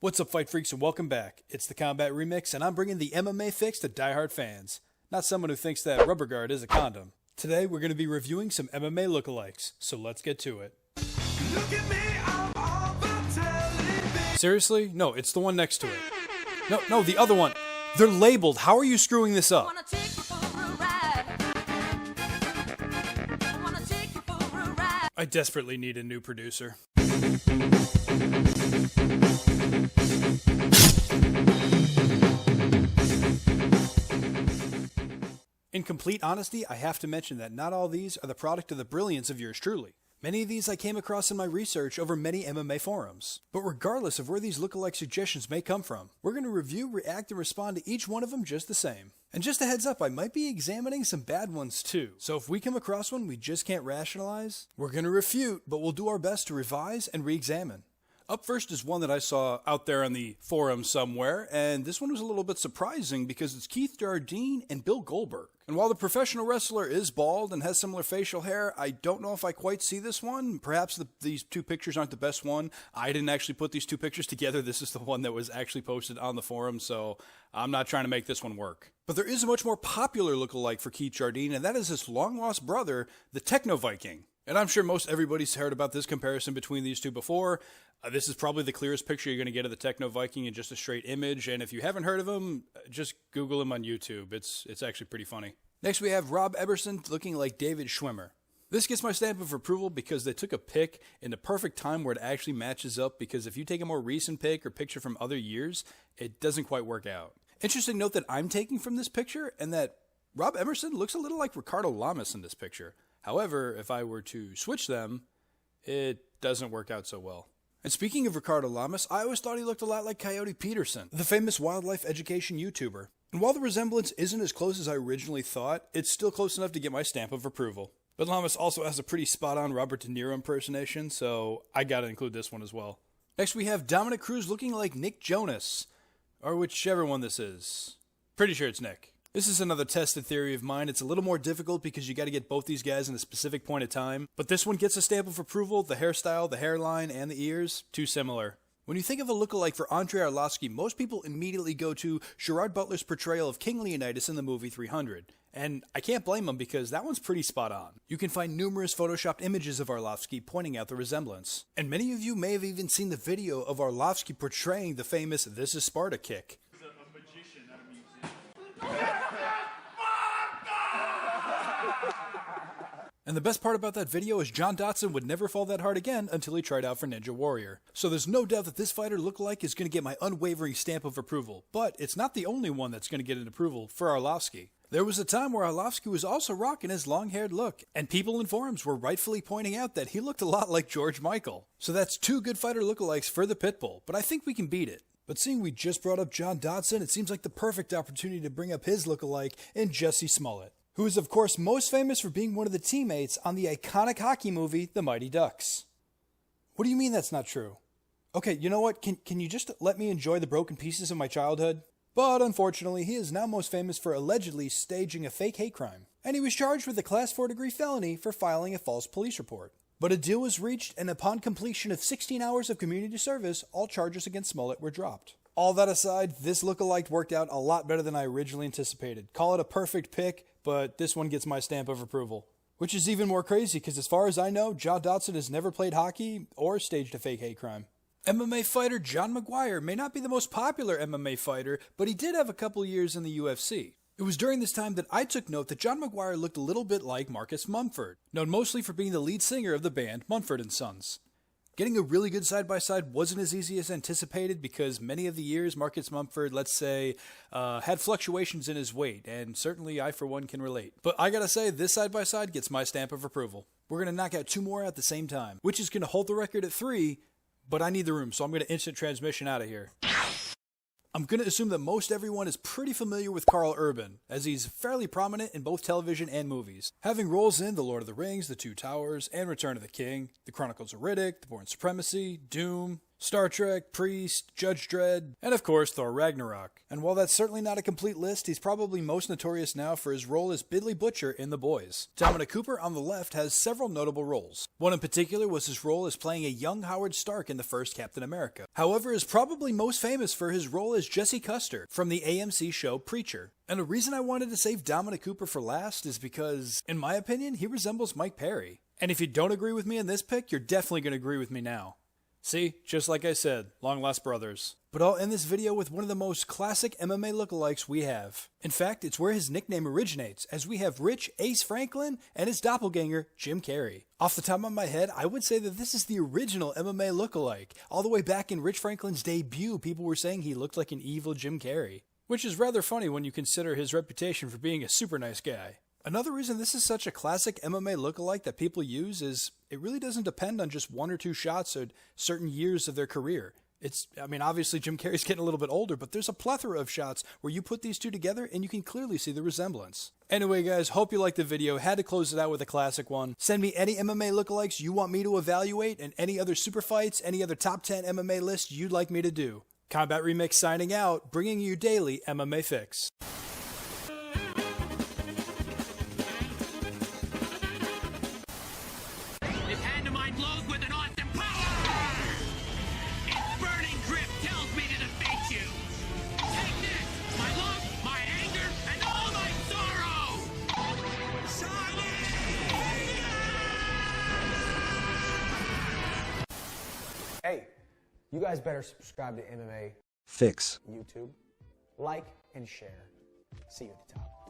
What's up, fight freaks, and welcome back. It's the Combat Remix, and I'm bringing the MMA fix to diehard fans, not someone who thinks that rubber guard is a condom. Today, we're going to be reviewing some MMA lookalikes, so let's get to it. Look at me, I'm on the television. Seriously? No, it's the one next to it. No, the other one. They're labeled. How are you screwing this up? I desperately need a new producer. In complete honesty, I have to mention that not all these are the product of the brilliance of yours truly. Many of these I came across in my research over many MMA forums. But regardless of where these lookalike suggestions may come from, we're going to review, react, and respond to each one of them just the same. And just a heads up, I might be examining some bad ones too. So if we come across one we just can't rationalize, we're going to refute, but we'll do our best to revise and re-examine. Up first is one that I saw out there on the forum somewhere, and this one was a little bit surprising because it's Keith Jardine and Bill Goldberg. And while the professional wrestler is bald and has similar facial hair, I don't know if I quite see this one. Perhaps these two pictures aren't the best one. I didn't actually put these two pictures together. This is the one that was actually posted on the forum, so I'm not trying to make this one work. But there is a much more popular lookalike for Keith Jardine, and that is his long-lost brother, the Techno Viking. And I'm sure most everybody's heard about this comparison between these two before. This is probably the clearest picture you're going to get of the Techno Viking in just a straight image. And if you haven't heard of him, just Google him on YouTube. It's actually pretty funny. Next, we have Rob Eberson looking like David Schwimmer. This gets my stamp of approval because they took a pic in the perfect time where it actually matches up, because if you take a more recent pic or picture from other years, it doesn't quite work out. Interesting note that I'm taking from this picture, and that Rob Eberson looks a little like Ricardo Lamas in this picture. However, if I were to switch them, it doesn't work out so well. And speaking of Ricardo Lamas, I always thought he looked a lot like Coyote Peterson, the famous wildlife education YouTuber. And while the resemblance isn't as close as I originally thought, it's still close enough to get my stamp of approval. But Lamas also has a pretty spot-on Robert De Niro impersonation, so I gotta include this one as well. Next we have Dominic Cruz looking like Nick Jonas, or whichever one this is. Pretty sure it's Nick. This is another tested theory of mine. It's a little more difficult because you got to get both these guys in a specific point of time. But this one gets a stamp of approval. The hairstyle, the hairline, and the ears, too similar. When you think of a lookalike for Andrei Arlovski, most people immediately go to Gerard Butler's portrayal of King Leonidas in the movie 300. And I can't blame him because that one's pretty spot on. You can find numerous photoshopped images of Arlovski pointing out the resemblance. And many of you may have even seen the video of Arlovski portraying the famous "This is Sparta" kick. And the best part about that video is John Dodson would never fall that hard again until he tried out for Ninja Warrior. So there's no doubt that this fighter lookalike is going to get my unwavering stamp of approval. But it's not the only one that's going to get an approval for Arlovski. There was a time where Arlovski was also rocking his long-haired look, and people in forums were rightfully pointing out that he looked a lot like George Michael. So that's two good fighter lookalikes for the Pitbull, but I think we can beat it. But seeing we just brought up John Dodson, it seems like the perfect opportunity to bring up his lookalike in Jesse Smollett, who is of course most famous for being one of the teammates on the iconic hockey movie, The Mighty Ducks. What do you mean that's not true? Okay, you know what, can you just let me enjoy the broken pieces of my childhood? But unfortunately, he is now most famous for allegedly staging a fake hate crime. And he was charged with a Class 4 degree felony for filing a false police report. But a deal was reached, and upon completion of 16 hours of community service, all charges against Smollett were dropped. All that aside, this lookalike worked out a lot better than I originally anticipated. Call it a perfect pick, but this one gets my stamp of approval. Which is even more crazy, because as far as I know, John Dodson has never played hockey or staged a fake hate crime. MMA fighter John McGuire may not be the most popular MMA fighter, but he did have a couple years in the UFC. It was during this time that I took note that John McGuire looked a little bit like Marcus Mumford, known mostly for being the lead singer of the band Mumford & Sons. Getting a really good side-by-side wasn't as easy as anticipated because many of the years Marcus Mumford, let's say, had fluctuations in his weight, and certainly I for one can relate. But I gotta say, this side-by-side gets my stamp of approval. We're gonna knock out two more at the same time, which is gonna hold the record at 3, but I need the room, so I'm gonna instant transmission out of here. I'm going to assume that most everyone is pretty familiar with Karl Urban, as he's fairly prominent in both television and movies, having roles in The Lord of the Rings, The Two Towers, and Return of the King, The Chronicles of Riddick, The Bourne Supremacy, Doom, Star Trek, Priest, Judge Dredd, and of course Thor Ragnarok. And while that's certainly not a complete list, he's probably most notorious now for his role as Bidley Butcher in The Boys. Dominic Cooper on the left has several notable roles. One in particular was his role as playing a young Howard Stark in the first Captain America. However, is probably most famous for his role as Jesse Custer from the AMC show Preacher. And the reason I wanted to save Dominic Cooper for last is because, in my opinion, he resembles Mike Perry. And if you don't agree with me in this pick, you're definitely going to agree with me now. See, just like I said, long lost brothers. But I'll end this video with one of the most classic MMA lookalikes we have. In fact, it's where his nickname originates, as we have Rich Ace Franklin and his doppelganger, Jim Carrey. Off the top of my head, I would say that this is the original MMA lookalike. All the way back in Rich Franklin's debut, people were saying he looked like an evil Jim Carrey. Which is rather funny when you consider his reputation for being a super nice guy. Another reason this is such a classic MMA lookalike that people use is it really doesn't depend on just one or two shots or certain years of their career. Obviously Jim Carrey's getting a little bit older, but there's a plethora of shots where you put these two together and you can clearly see the resemblance. Anyway guys, hope you liked the video. Had to close it out with a classic one. Send me any MMA lookalikes you want me to evaluate and any other super fights, any other top 10 MMA lists you'd like me to do. Combat Remix signing out, bringing you daily MMA fix. Hey, you guys better subscribe to MMA Fix YouTube, like and share. See you at the top.